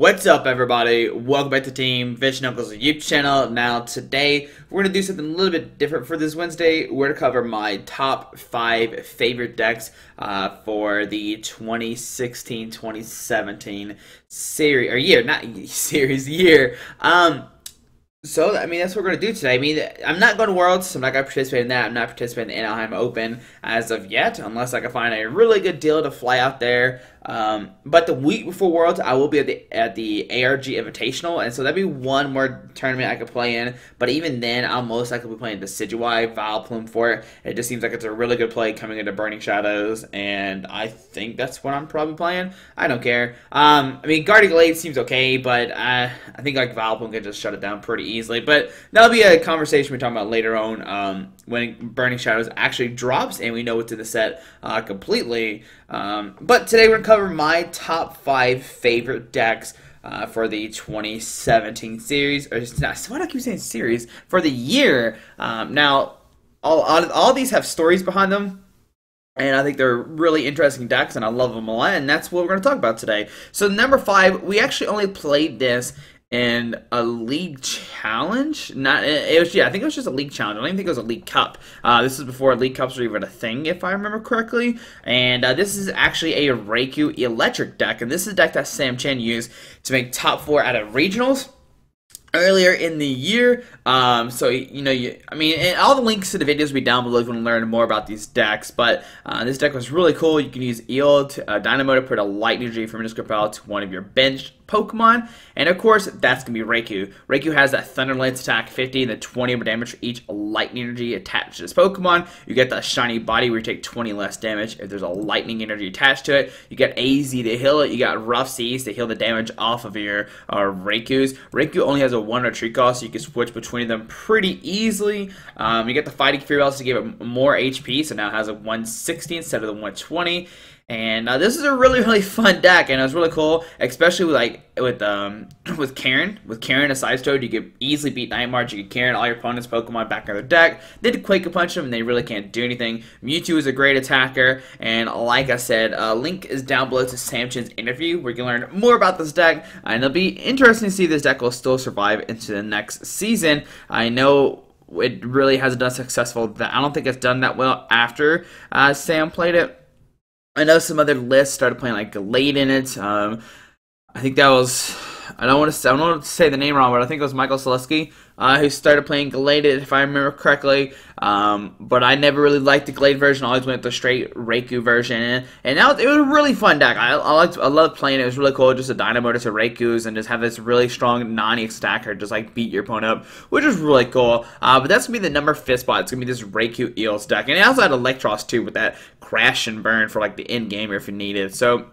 What's up, everybody? Welcome back to Team FISHKNUCKLES YouTube channel. Now, today, we're going to do something a little bit different for this Wednesday. We're going to cover my top 5 favorite decks for the 2016-2017 series, or year, not series, year. So, I mean, that's what we're going to do today. I mean, I'm not going to Worlds, so I'm not going to participate in that. I'm not participating in the Anaheim Open as of yet, unless I can find a really good deal to fly out there. But the week before Worlds, I will be at the ARG Invitational, and so that'd be one more tournament I could play in. But even then, I'll most likely be playing Decidueye, Vileplume for it. It just seems like it's a really good play coming into Burning Shadows, and I think that's what I'm probably playing. I don't care. I mean, Guardian Glade seems okay, but I think like Vileplume can just shut it down pretty easily. But that'll be a conversation we're talking about later on when Burning Shadows actually drops and we know what's in the set completely. But today we're going to cover my top 5 favorite decks for the 2017 series, or why do I keep saying series? For the year. Now, all these have stories behind them, and I think they're really interesting decks, and I love them a lot, and that's what we're going to talk about today. So number 5, we actually only played this in a league challenge. I think it was just a league challenge. I don't even think it was a league cup. This is before league cups were even a thing, if I remember correctly. And this is actually a Raikou electric deck, and this is a deck that Sam Chen used to make top 4 out of regionals earlier in the year. So I mean, and all the links to the videos will be down below if you want to learn more about these decks. But this deck was really cool. You can use Eel to Dynamo to put a Lightning Energy from your Discord to one of your bench Pokemon, and of course that's gonna be Raikou. Raikou has that Thunder Lance attack 50 and the 20 more damage for each Lightning Energy attached to this Pokemon. You get the Shiny Body where you take 20 less damage if there's a Lightning Energy attached to it. You get AZ to heal it. You got Rough Seas to heal the damage off of your Raikous. Raikou only has a 1 retreat cost, so you can switch between them pretty easily. You get the Fighting Fury also to give it more HP, so now it has a 160 instead of the 120. And this is a really fun deck, and it was really cool, especially with Karen. With Karen as Side Toad, you could easily beat Night March. You could Karen all your opponent's Pokemon back in their deck. They did Quake Punch them, and they really can't do anything. Mewtwo is a great attacker, and like I said, link is down below to Sam Chen's interview where you can learn more about this deck, and it'll be interesting to see if this deck will still survive into the next season. I know it really hasn't done successful. I don't think it's done that well after Sam played it. I know some other lists started playing like Glade in it. I think that was, I don't want to say the name wrong, but I think it was Michael Selesky who started playing Glade, if I remember correctly. But I never really liked the Glade version. I always went with the straight Raikou version, and now it was a really fun deck. I loved playing it. It was really cool, just a Dynamo to Raikous and just have this really strong non-EX stacker just like beat your opponent up, which is really cool. But that's gonna be the number 5 spot. It's gonna be this Raikou Eels deck, and it also had Electros too with that Crash and Burn for like the end gamer if you need it. So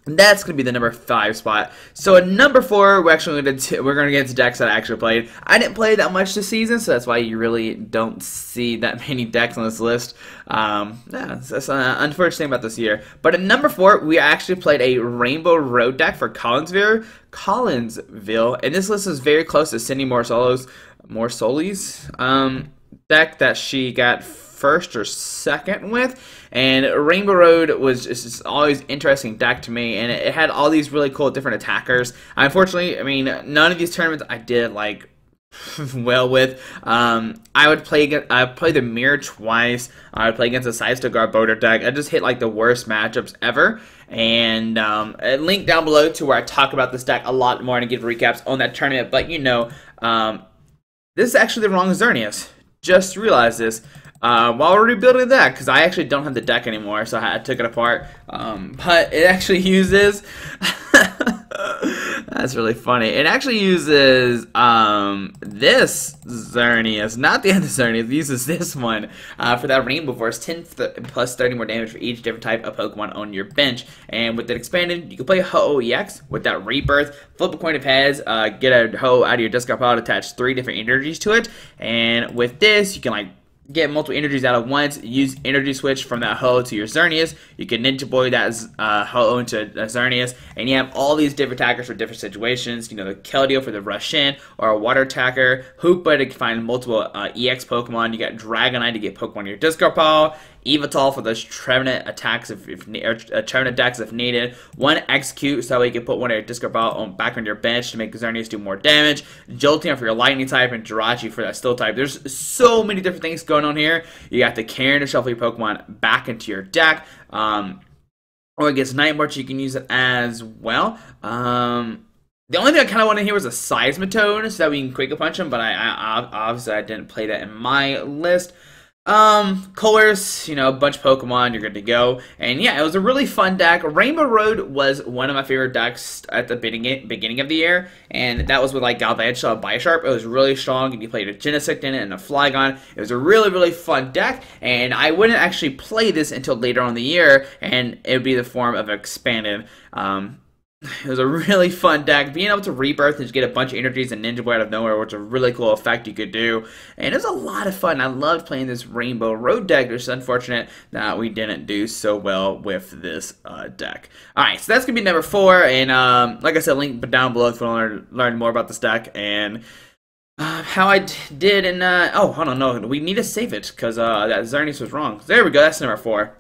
that's going to be the number 5 spot. So at number 4, we're going to get into decks that I actually played. I didn't play that much this season, so that's why you really don't see that many decks on this list. Yeah, that's an unfortunate thing about this year. But at number 4, we actually played a Rainbow Road deck for Collinsville, and this list is very close to Cindy Morsoli's deck that she got first or second with. And Rainbow Road was just always interesting deck to me, and it had all these really cool different attackers. Unfortunately, I mean, none of these tournaments I did like well with. I played the Mirror twice. I would play against a Sidestone Garbodor deck. I just hit like the worst matchups ever. And a link down below to where I talk about this deck a lot more and give recaps on that tournament. But this is actually the wrong Xerneas. Just realized this while we're rebuilding the deck, because I actually don't have the deck anymore, so I took it apart. But it actually uses that's really funny. It actually uses this Xerneas, not the other Xerneas. It uses this one for that Rainbow Force, 10 plus 30 more damage for each different type of Pokemon on your bench. And with it expanded, you can play Ho-Oh EX with that Rebirth, flip a coin of heads, get a Ho out of your discard pile, attach 3 different energies to it. And with this, you can like get multiple energies out of once, use energy switch from that Ho to your Xerneas. You can Ninja Boy that Ho into Xerneas, and you have all these different attackers for different situations. You know, the Keldeo for the rush in, or a water attacker, Hoopa to find multiple EX Pokemon. You got Dragonite to get Pokemon in your discard pile, Evatol for those Trevenant attacks Trevenant attacks if needed. 1 Execute, so that way you can put one of your Discard Ball back on your bench to make Xerneas do more damage. Jolteon for your Lightning type, and Jirachi for that Steel type. There's so many different things going on here. You got the Karen to shuffle your Pokemon back into your deck. Or it gets Night March, you can use it as well. The only thing I kind of wanted here was a Seismitoad, so that we can Quick Punch him, but I obviously I didn't play that in my list. Colors, you know, a bunch of Pokemon, you're good to go. And yeah, it was a really fun deck. Rainbow Road was one of my favorite decks at the beginning of the year, and that was with like Galvantula and Bisharp. It was really strong, and you played a Genesect in it and a Flygon. It was a really, really fun deck, and I wouldn't actually play this until later on in the year, and it would be the form of expanded. It was a really fun deck. Being able to rebirth and just get a bunch of energies and Ninja Boy out of nowhere, which is a really cool effect you could do. And it was a lot of fun. I loved playing this Rainbow Road deck. It's unfortunate that we didn't do so well with this deck. Alright, so that's going to be number 4. And like I said, link down below if you want to learn more about this deck. And how I did. And oh, hold on, no. We need to save it because that Xerneas was wrong. There we go. That's number 4.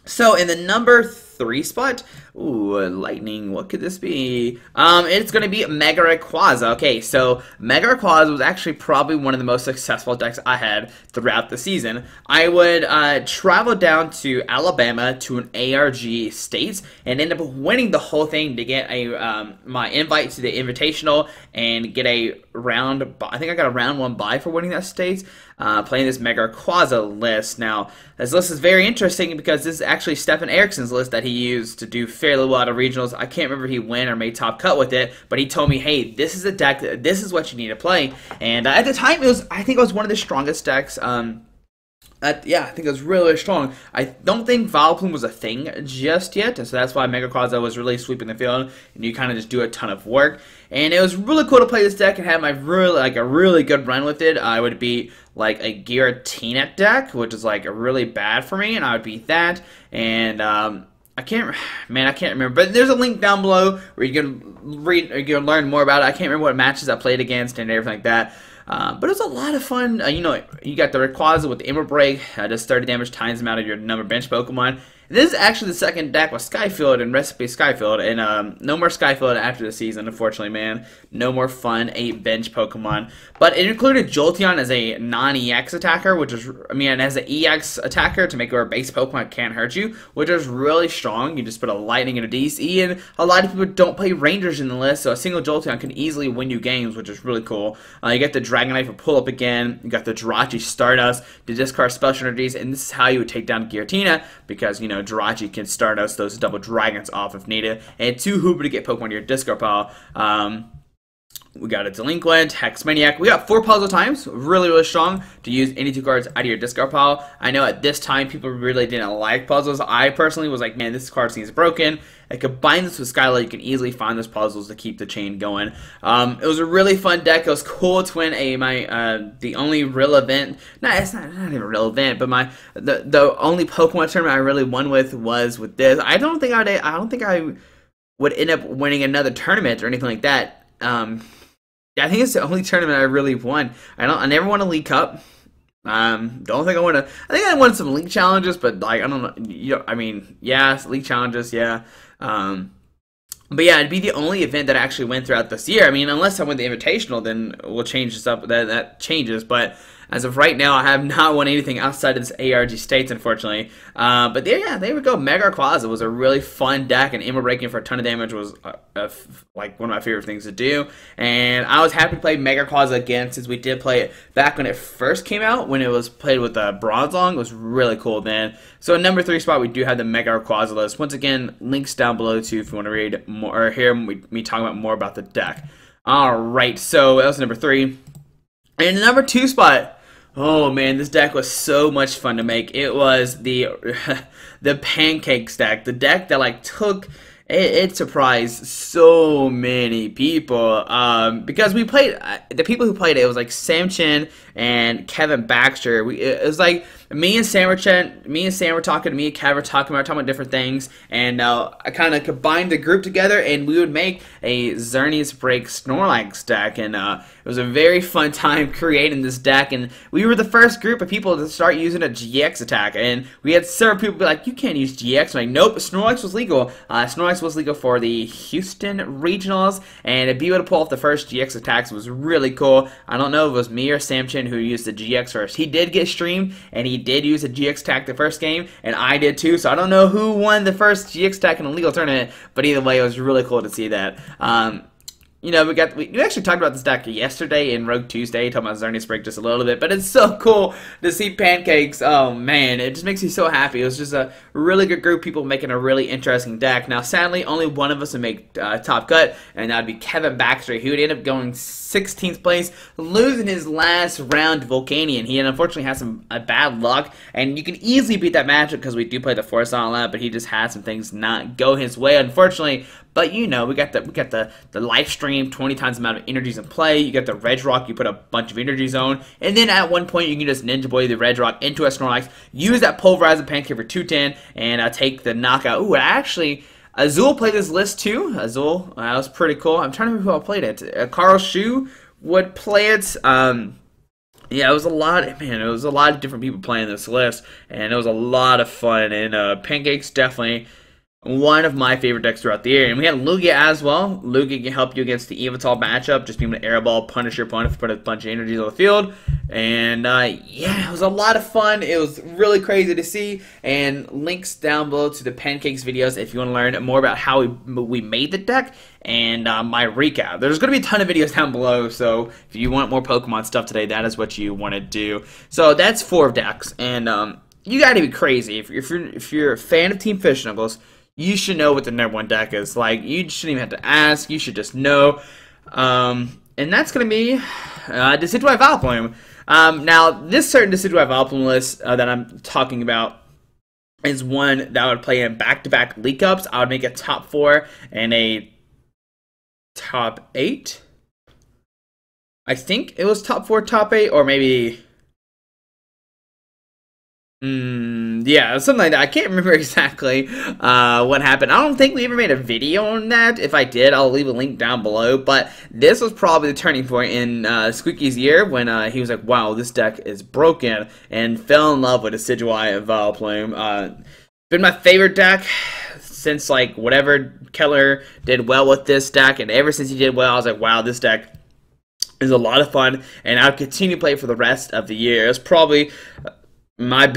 So in the number 3 spot, ooh, lightning, what could this be? It's going to be Mega Rayquaza. Okay, so Mega Rayquaza was actually probably one of the most successful decks I had throughout the season. I would travel down to Alabama to an ARG States and end up winning the whole thing to get a my invite to the Invitational and get a round, I think I got a round 1 bye for winning that States, playing this Mega Rayquaza list. Now, this list is very interesting because this is actually Stefan Erickson's list that he used to do fairly well out of regionals. I can't remember if he won or made top cut with it, but he told me, hey, this is a deck, this is what you need to play. And at the time, I think it was one of the strongest decks. Yeah, I think it was really, really strong. I don't think Vileplume was a thing just yet, so that's why Mega Rayquaza was really sweeping the field, and you kind of just do a ton of work. And it was really cool to play this deck and have my a really good run with it. I would beat like a Giratina deck, which is like really bad for me, and I would beat that. And I can't remember. But there's a link down below where you can read, or you can learn more about it. I can't remember what matches I played against and everything like that. But it was a lot of fun. You know, you got the Rayquaza with the Emerald Break, does 30 damage times the amount of your number bench Pokemon. And this is actually the second deck with Skyfield and Recipe Skyfield, and no more Skyfield after the season, unfortunately, man. No more fun 8 bench Pokemon. But it included Jolteon as a non-EX attacker, which is, I mean, as an EX attacker to make our base Pokemon can't hurt you, which is really strong. You just put a Lightning and a DC, and a lot of people don't play Rangers in the list, so a single Jolteon can easily win you games, which is really cool. You get the Dragonite for pull-up again, you got the Jirachi Stardust to discard special energies, and this is how you would take down Giratina, because, you know, Jirachi can Stardust those double dragons off if needed, and 2 Hooper to get Pokemon to your discard pile. We got a Delinquent, Hex Maniac. We got 4 puzzle times, really, really strong to use any 2 cards out of your discard pile. I know at this time people really didn't like puzzles. I personally was like, man, this card seems broken. I combine this with Skylight, you can easily find those puzzles to keep the chain going. It was a really fun deck. It was cool to win the only real event. It's not even a real event, but the only Pokemon tournament I really won with was with this. I don't think I would end up winning another tournament or anything like that. Yeah, I think it's the only tournament I really won. I never won a League Cup. Don't think I won I think I won some league challenges, but like I don't know. You know, I mean, yeah, league challenges, yeah. But yeah, it'd be the only event that I actually went throughout this year. I mean, unless I win the Invitational, then we'll change this up. That changes, but as of right now, I have not won anything outside of this ARG States, unfortunately. But yeah, there we go. Mega Rayquaza was a really fun deck, and Emerald Breaking for a ton of damage was like one of my favorite things to do. And I was happy to play Mega Rayquaza again, since we did play it back when it first came out, when it was played with Bronzong. It was really cool, man. So in number 3 spot, we do have the Mega Rayquaza list. Once again, links down below too if you want to read more or hear me talk about more about the deck. All right, so that was number 3. And the number 2 spot. Oh man, this deck was so much fun to make. It was the Pancakes deck, the deck that like took it surprised so many people because we played the people who played it was like Sam Chin and Kevin Baxter. It was like me and Sam were talking, me and Kev were talking about different things, and I kind of combined the group together, and we would make a Zernius Break Snorlax deck, and it was a very fun time creating this deck, and we were the first group of people to start using a GX attack, and we had several people be like, you can't use GX. I'm like, nope, Snorlax was legal. Snorlax was legal for the Houston Regionals, and to be able to pull off the first GX attacks was really cool. I don't know if it was me or Samchin who used the GX first. He did get streamed, and he did use a GX attack the first game, and I did too, so I don't know who won the first GX attack in a legal tournament, but either way, it was really cool to see that. You know, we actually talked about this deck yesterday in Rogue Tuesday, talking about Xerneas Break just a little bit, but it's so cool to see Pancakes. Oh man, it just makes me so happy. It was just a really good group of people making a really interesting deck. Now, sadly, only one of us would make top cut, and that would be Kevin Baxter, who would end up going 16th place, losing his last round to Volcanion. He unfortunately had some bad luck, and you can easily beat that matchup because we do play the Force on a lot, but he just had some things not go his way, unfortunately. But you know, we got the live stream, 20 times the amount of energies in play. You got the Red Rock, you put a bunch of energy zone, and then at one point you can just Ninja Boy the Red Rock into a Snorlax, use that Pulverizing Pancake for 210, and take the knockout. Ooh, actually, Azul played this list too. Azul, that was pretty cool. I'm trying to remember who I played it. Carl Shu would play it. Yeah, it was a lot. Man, it was a lot of different people playing this list, and it was a lot of fun. And Pancakes definitely one of my favorite decks throughout the year. And we had Lugia as well. Lugia can help you against the Evital matchup, just being able to airball, punish your opponent, put a bunch of energies on the field. And yeah, it was a lot of fun. It was really crazy to see. And links down below to the Pancakes videos if you want to learn more about how we made the deck and my recap. There's going to be a ton of videos down below, so if you want more Pokemon stuff today, that is what you want to do. So that's 4 decks, and you got to be crazy. If you're a fan of Team FISHKNUCKLES, you should know what the #1 deck is. Like, you shouldn't even have to ask. You should just know. And that's going to be Decidueye Vileplume. Now, this certain Decidueye Vileplume list that I'm talking about is one that I would play in back-to-back League Cups. I would make a top 4 and a top 8. I think it was top 4, top 8, or maybe... yeah, something like that. I can't remember exactly what happened. I don't think we ever made a video on that. If I did, I'll leave a link down below. But this was probably the turning point in Squeaky's year when he was like, wow, this deck is broken, and fell in love with Decidueye Vileplume. Been my favorite deck since, like, whatever Keller did well with this deck, and ever since he did well, I was like, wow, this deck is a lot of fun, and I'll continue to play for the rest of the year. It's probably my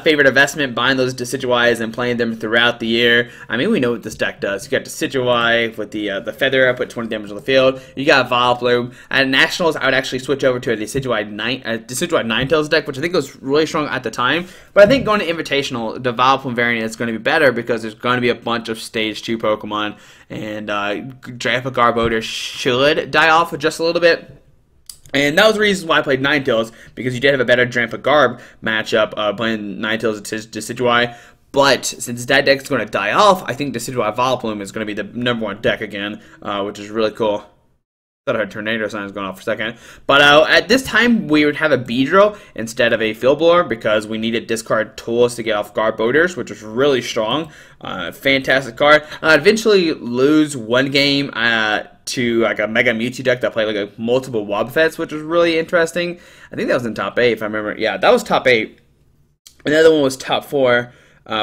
favorite investment, buying those Decidueyes and playing them throughout the year. I mean, we know what this deck does. You got Decidueye with the feather, I put 20 damage on the field. You got Vileplume. At Nationals, I would actually switch over to a Decidueye Ninetales deck, which I think was really strong at the time. But I think going to Invitational, the Vileplume variant is going to be better because there's going to be a bunch of Stage 2 Pokemon, and Drampa Garbodor should die off just a little bit. And that was the reason why I played Ninetales, because you did have a better Drampa Garb matchup playing Ninetales to Decidueye. But since that deck is going to die off, I think Decidueye Vileplume is going to be the #1 deck again, which is really cool. Thought I heard tornado signs going off for a second. But at this time, we would have a Beedrill instead of a Field Blower because we needed discard tools to get off Garbodors, which was really strong. Fantastic card. Eventually lose one game to like a Mega Mewtwo deck that played like multiple Wobbuffets, which was really interesting. I think that was in top 8 if I remember. Yeah, that was top 8. Another one was top 4,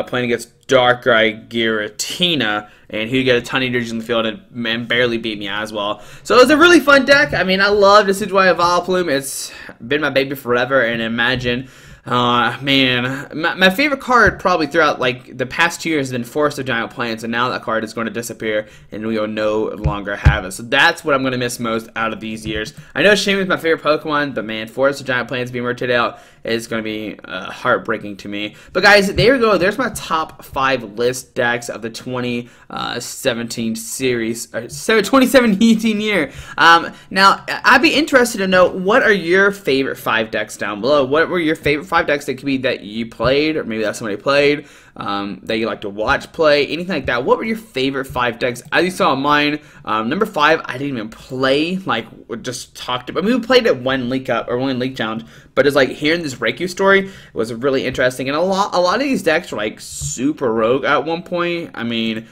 playing against Darkrai Giratina, and he'd get a ton of energy in the field and barely beat me as well. So it was a really fun deck. I mean, I love Decidueye Vileplume. It's been my baby forever, and imagine... man, my favorite card probably throughout like the past 2 years has been Forest of Giant Plants, and now that card is going to disappear and we will no longer have it. So that's what I'm going to miss most out of these years. I know Shaymin is my favorite Pokemon, but man, Forest of Giant Plants being rotated out is going to be heartbreaking to me. But guys, there we go. There's my top 5 list decks of the 2017 series, or 2017 year. Now, I'd be interested to know, what are your favorite 5 decks down below? What were your favorite 5 5 decks that could be that you played, or maybe that somebody played, that you like to watch play, anything like that. What were your favorite 5 decks? As you saw mine, number 5, I didn't even play, like, just talked about. I mean, we played it one League Cup, or one League Challenge, but it's like, hearing this Reikyu story was really interesting, and a lot of these decks were, like, super rogue at one point. I mean,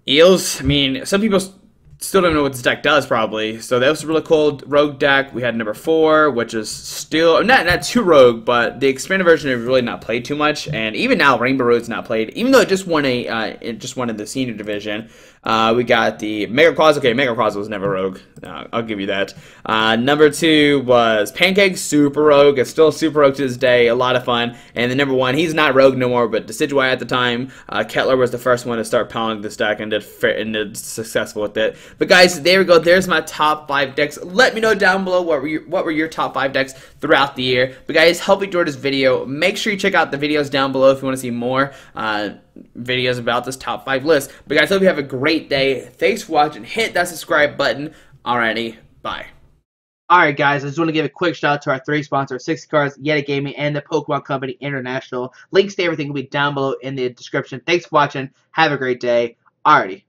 Eels, I mean, some people still don't know what this deck does, probably. So that was a really cool rogue deck. We had number 4, which is still not too rogue, but the expanded version has really not played too much. And even now, Rainbow Road's not played, even though it just won in the senior division. We got the Mega Quaz. Okay, Mega Quaz was never rogue. I'll give you that. Number 2 was Pancake, super rogue. It's still super rogue to this day. A lot of fun. And then number 1, he's not rogue no more, but Decidueye at the time. Kettler was the first one to start pounding this deck and did successful with it. But guys, there we go. There's my top 5 decks. Let me know down below what were your top 5 decks throughout the year. But guys, hope you enjoyed this video. Make sure you check out the videos down below if you want to see more videos about this top 5 list. But guys, hope you have a great day. Thanks for watching. Hit that subscribe button. Alrighty, bye. Alright guys, I just want to give a quick shout out to our 3 sponsors, 60 Cards, Yeti Gaming, and the Pokemon Company International. Links to everything will be down below in the description. Thanks for watching. Have a great day. Alrighty.